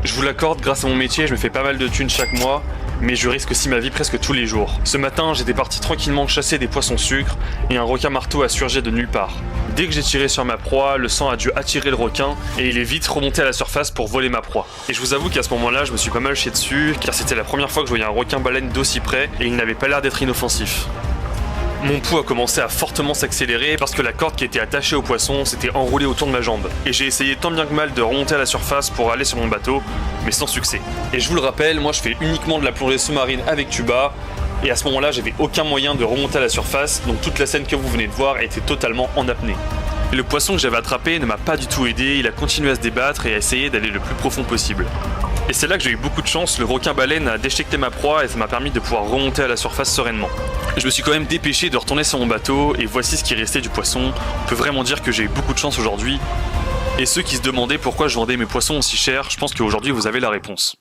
Je vous l'accorde, grâce à mon métier, je me fais pas mal de thunes chaque mois, mais je risque aussi ma vie presque tous les jours. Ce matin, j'étais parti tranquillement chasser des poissons sucre et un requin marteau a surgi de nulle part. Dès que j'ai tiré sur ma proie, le sang a dû attirer le requin et il est vite remonté à la surface pour voler ma proie. Et je vous avoue qu'à ce moment-là, je me suis pas mal chié dessus, car c'était la première fois que je voyais un requin-baleine d'aussi près et il n'avait pas l'air d'être inoffensif. Mon pouls a commencé à fortement s'accélérer parce que la corde qui était attachée au poisson s'était enroulée autour de ma jambe. Et j'ai essayé tant bien que mal de remonter à la surface pour aller sur mon bateau, mais sans succès. Et je vous le rappelle, moi je fais uniquement de la plongée sous-marine avec tuba, et à ce moment-là j'avais aucun moyen de remonter à la surface, donc toute la scène que vous venez de voir était totalement en apnée. Et le poisson que j'avais attrapé ne m'a pas du tout aidé, il a continué à se débattre et à essayer d'aller le plus profond possible. Et c'est là que j'ai eu beaucoup de chance, le requin-baleine a déchiqueté ma proie et ça m'a permis de pouvoir remonter à la surface sereinement. Je me suis quand même dépêché de retourner sur mon bateau et voici ce qui restait du poisson. On peut vraiment dire que j'ai eu beaucoup de chance aujourd'hui. Et ceux qui se demandaient pourquoi je vendais mes poissons aussi cher, je pense qu'aujourd'hui vous avez la réponse.